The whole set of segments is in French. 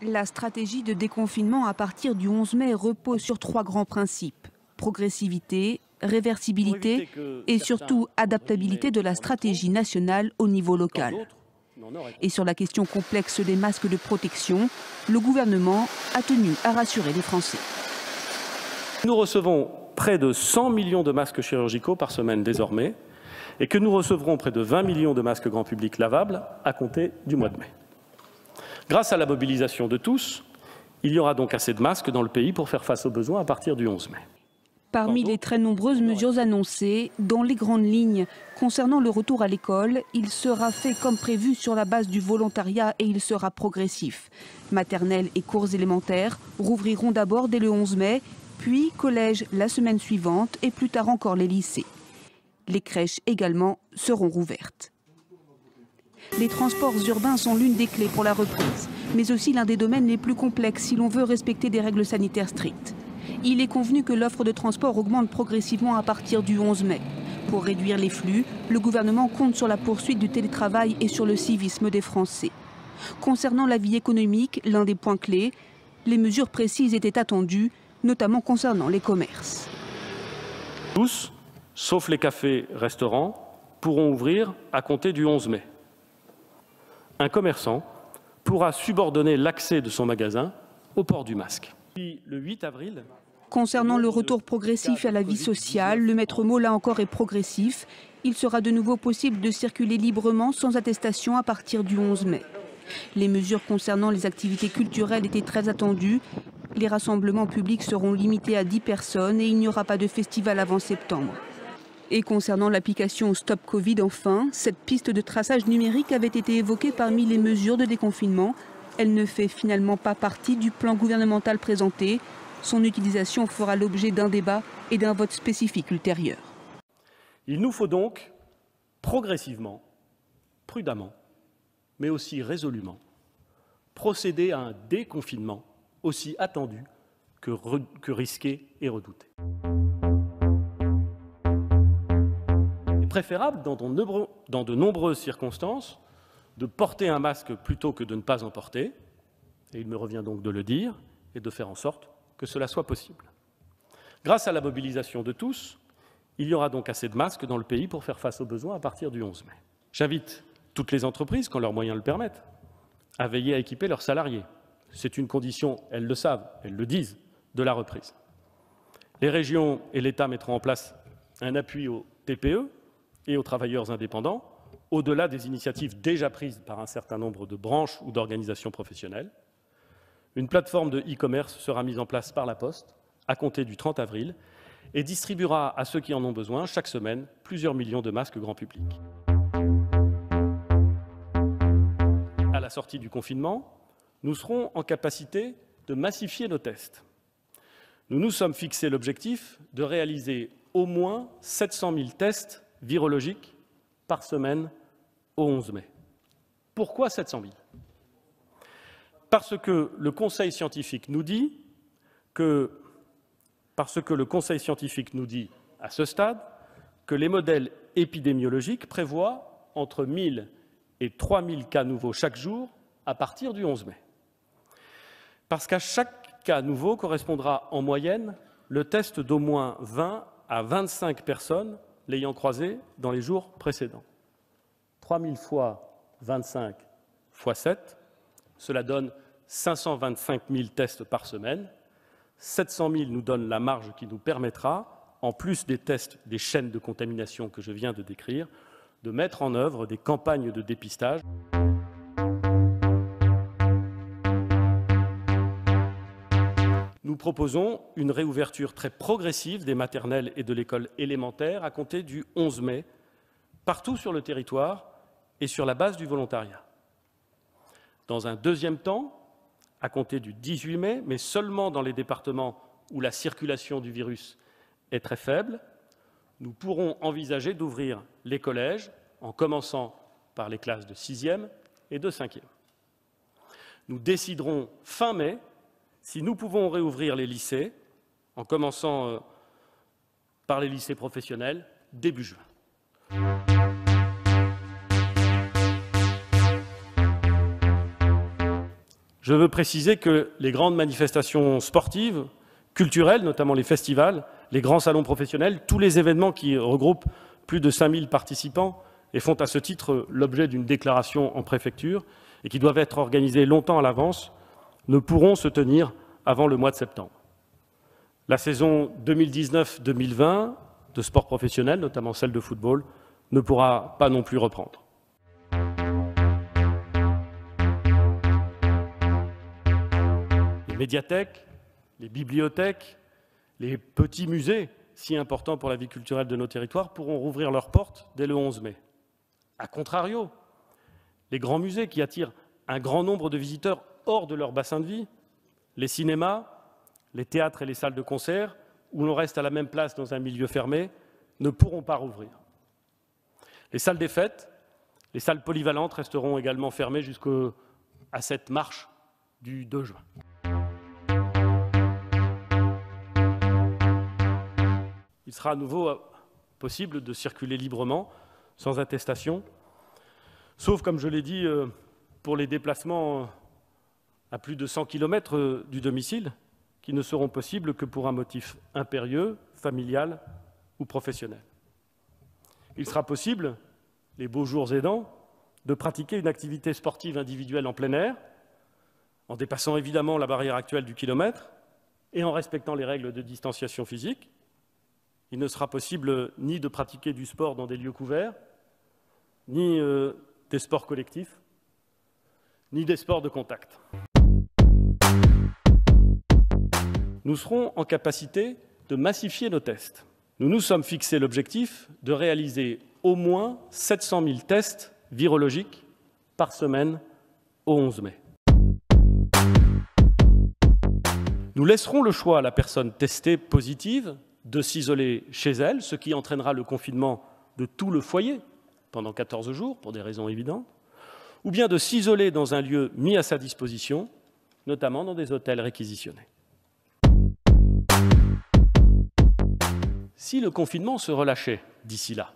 La stratégie de déconfinement à partir du 11 mai repose sur 3 grands principes. Progressivité, réversibilité et surtout adaptabilité de la stratégie nationale au niveau local. Et sur la question complexe des masques de protection, le gouvernement a tenu à rassurer les Français. Nous recevons près de 100 millions de masques chirurgicaux par semaine désormais et que nous recevrons près de 20 millions de masques grand public lavables à compter du mois de mai. Grâce à la mobilisation de tous, il y aura donc assez de masques dans le pays pour faire face aux besoins à partir du 11 mai. Parmi les très nombreuses mesures annoncées, dans les grandes lignes, concernant le retour à l'école, il sera fait comme prévu sur la base du volontariat et il sera progressif. Maternelles et cours élémentaires rouvriront d'abord dès le 11 mai, puis collège la semaine suivante et plus tard encore les lycées. Les crèches également seront rouvertes. Les transports urbains sont l'une des clés pour la reprise, mais aussi l'un des domaines les plus complexes si l'on veut respecter des règles sanitaires strictes. Il est convenu que l'offre de transport augmente progressivement à partir du 11 mai. Pour réduire les flux, le gouvernement compte sur la poursuite du télétravail et sur le civisme des Français. Concernant la vie économique, l'un des points clés, les mesures précises étaient attendues, notamment concernant les commerces. Tous, sauf les cafés-restaurants, pourront ouvrir à compter du 11 mai. Un commerçant pourra subordonner l'accès de son magasin au port du masque. Le 8 avril, concernant le retour progressif à la vie sociale, le maître mot là encore est progressif. Il sera de nouveau possible de circuler librement sans attestation à partir du 11 mai. Les mesures concernant les activités culturelles étaient très attendues. Les rassemblements publics seront limités à 10 personnes et il n'y aura pas de festival avant septembre. Et concernant l'application Stop Covid, enfin, cette piste de traçage numérique avait été évoquée parmi les mesures de déconfinement. Elle ne fait finalement pas partie du plan gouvernemental présenté. Son utilisation fera l'objet d'un débat et d'un vote spécifique ultérieur. Il nous faut donc progressivement, prudemment, mais aussi résolument, procéder à un déconfinement aussi attendu que risqué et redouté. Préférable dans de nombreuses circonstances de porter un masque plutôt que de ne pas en porter, et il me revient donc de le dire et de faire en sorte que cela soit possible. Grâce à la mobilisation de tous, il y aura donc assez de masques dans le pays pour faire face aux besoins à partir du 11 mai. J'invite toutes les entreprises, quand leurs moyens le permettent, à veiller à équiper leurs salariés. C'est une condition, elles le savent, elles le disent, de la reprise. Les régions et l'État mettront en place un appui aux TPE et aux travailleurs indépendants, au-delà des initiatives déjà prises par un certain nombre de branches ou d'organisations professionnelles. Une plateforme de e-commerce sera mise en place par la Poste à compter du 30 avril et distribuera à ceux qui en ont besoin chaque semaine plusieurs millions de masques grand public. À la sortie du confinement, nous serons en capacité de massifier nos tests. Nous nous sommes fixé l'objectif de réaliser au moins 700 000 tests virologiques par semaine au 11 mai. Pourquoi 700 000 ? Parce que le Conseil scientifique nous dit à ce stade que les modèles épidémiologiques prévoient entre 1 000 et 3 000 cas nouveaux chaque jour à partir du 11 mai. Parce qu'à chaque cas nouveau correspondra en moyenne le test d'au moins 20 à 25 personnes l'ayant croisé dans les jours précédents. 3 000 fois 25 fois 7, cela donne 525 000 tests par semaine. 700 000 nous donne la marge qui nous permettra, en plus des tests des chaînes de contamination que je viens de décrire, de mettre en œuvre des campagnes de dépistage. Nous proposons une réouverture très progressive des maternelles et de l'école élémentaire à compter du 11 mai, partout sur le territoire et sur la base du volontariat. Dans un deuxième temps, à compter du 18 mai, mais seulement dans les départements où la circulation du virus est très faible, nous pourrons envisager d'ouvrir les collèges, en commençant par les classes de 6e et de 5e. Nous déciderons fin mai si nous pouvons réouvrir les lycées, en commençant par les lycées professionnels, début juin. Je veux préciser que les grandes manifestations sportives, culturelles, notamment les festivals, les grands salons professionnels, tous les événements qui regroupent plus de 5000 participants et font à ce titre l'objet d'une déclaration en préfecture et qui doivent être organisés longtemps à l'avance, ne pourront se tenir avant le mois de septembre. La saison 2019-2020 de sport professionnel, notamment celle de football, ne pourra pas non plus reprendre. Les médiathèques, les bibliothèques, les petits musées, si importants pour la vie culturelle de nos territoires, pourront rouvrir leurs portes dès le 11 mai. A contrario, les grands musées qui attirent un grand nombre de visiteurs hors de leur bassin de vie, les cinémas, les théâtres et les salles de concert, où l'on reste à la même place dans un milieu fermé, ne pourront pas rouvrir. Les salles des fêtes, les salles polyvalentes resteront également fermées jusqu'à cette marche du 2 juin. Il sera à nouveau possible de circuler librement, sans attestation, sauf, comme je l'ai dit, pour les déplacements à plus de 100 km du domicile, qui ne seront possibles que pour un motif impérieux, familial ou professionnel. Il sera possible, les beaux jours aidant, de pratiquer une activité sportive individuelle en plein air, en dépassant évidemment la barrière actuelle du kilomètre et en respectant les règles de distanciation physique. Il ne sera possible ni de pratiquer du sport dans des lieux couverts, ni des sports collectifs, ni des sports de contact. Nous serons en capacité de massifier nos tests. Nous nous sommes fixé l'objectif de réaliser au moins 700 000 tests virologiques par semaine au 11 mai. Nous laisserons le choix à la personne testée positive de s'isoler chez elle, ce qui entraînera le confinement de tout le foyer pendant 14 jours, pour des raisons évidentes, ou bien de s'isoler dans un lieu mis à sa disposition, notamment dans des hôtels réquisitionnés. Si le confinement se relâchait d'ici là,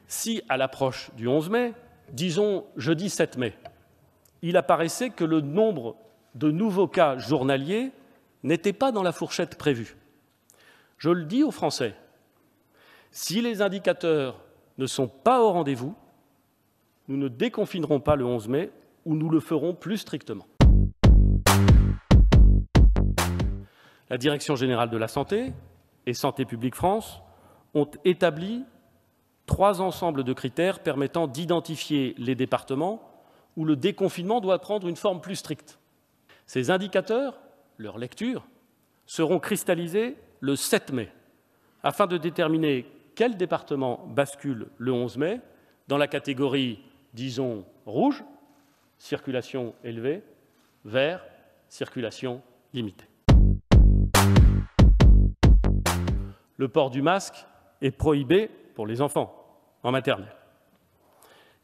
si à l'approche du 11 mai, disons jeudi 7 mai, il apparaissait que le nombre de nouveaux cas journaliers n'était pas dans la fourchette prévue. Je le dis aux Français, si les indicateurs ne sont pas au rendez-vous, nous ne déconfinerons pas le 11 mai ou nous le ferons plus strictement. La Direction générale de la santé et Santé publique France ont établi 3 ensembles de critères permettant d'identifier les départements où le déconfinement doit prendre une forme plus stricte. Ces indicateurs, leur lecture, seront cristallisés le 7 mai, afin de déterminer quel département bascule le 11 mai dans la catégorie, disons, rouge, circulation élevée, vert, circulation limitée. Le port du masque est prohibé pour les enfants en maternelle.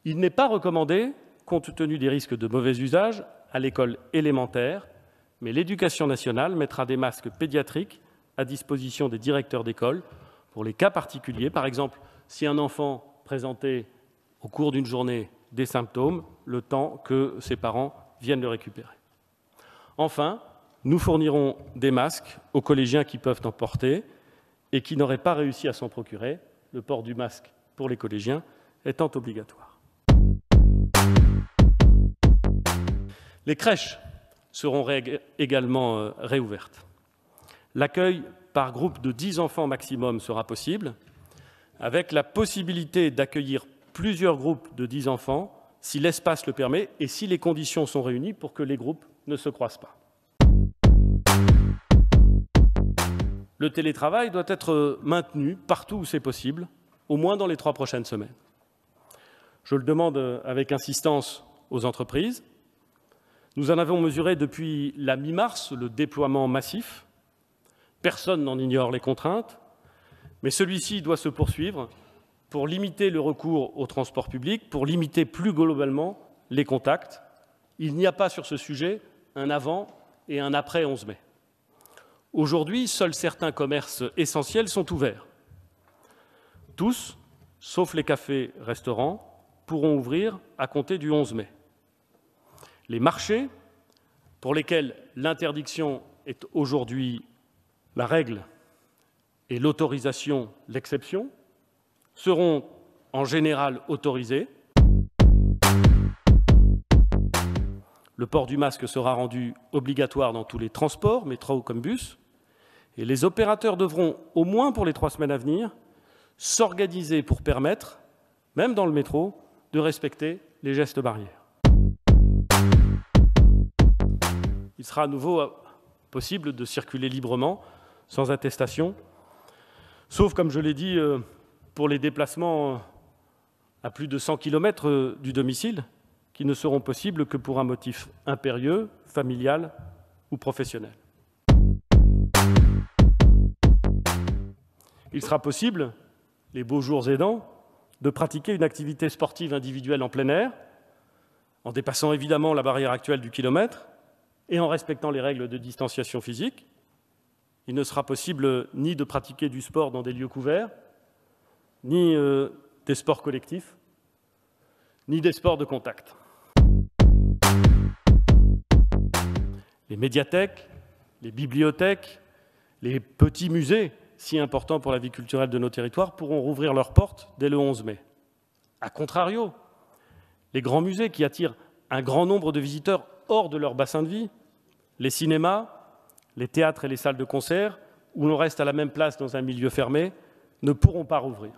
Il n'est pas recommandé, compte tenu des risques de mauvais usage, à l'école élémentaire, mais l'Éducation nationale mettra des masques pédiatriques à disposition des directeurs d'école pour les cas particuliers. Par exemple, si un enfant présentait au cours d'une journée des symptômes, le temps que ses parents viennent le récupérer. Enfin, nous fournirons des masques aux collégiens qui peuvent en porter et qui n'auraient pas réussi à s'en procurer, le port du masque pour les collégiens étant obligatoire. Les crèches seront également réouvertes. L'accueil par groupe de 10 enfants maximum sera possible, avec la possibilité d'accueillir plusieurs groupes de 10 enfants si l'espace le permet et si les conditions sont réunies pour que les groupes ne se croisent pas. Le télétravail doit être maintenu partout où c'est possible, au moins dans les 3 prochaines semaines. Je le demande avec insistance aux entreprises. Nous en avons mesuré depuis la mi-mars le déploiement massif. Personne n'en ignore les contraintes, mais celui-ci doit se poursuivre pour limiter le recours au transport public, pour limiter plus globalement les contacts. Il n'y a pas sur ce sujet un avant et un après 11 mai. Aujourd'hui, seuls certains commerces essentiels sont ouverts. Tous, sauf les cafés-restaurants, pourront ouvrir à compter du 11 mai. Les marchés, pour lesquels l'interdiction est aujourd'hui la règle et l'autorisation l'exception, seront en général autorisés. Le port du masque sera rendu obligatoire dans tous les transports, métro comme bus, et les opérateurs devront, au moins pour les 3 semaines à venir, s'organiser pour permettre, même dans le métro, de respecter les gestes barrières. Il sera à nouveau possible de circuler librement, sans attestation, sauf, comme je l'ai dit, pour les déplacements à plus de 100 km du domicile, qui ne seront possibles que pour un motif impérieux, familial ou professionnel. Il sera possible, les beaux jours aidant, de pratiquer une activité sportive individuelle en plein air, en dépassant évidemment la barrière actuelle du kilomètre et en respectant les règles de distanciation physique. Il ne sera possible ni de pratiquer du sport dans des lieux couverts, ni des sports collectifs, ni des sports de contact. Les médiathèques, les bibliothèques, les petits musées, si importants pour la vie culturelle de nos territoires, pourront rouvrir leurs portes dès le 11 mai. A contrario, les grands musées qui attirent un grand nombre de visiteurs hors de leur bassin de vie, les cinémas, les théâtres et les salles de concert, où l'on reste à la même place dans un milieu fermé, ne pourront pas rouvrir.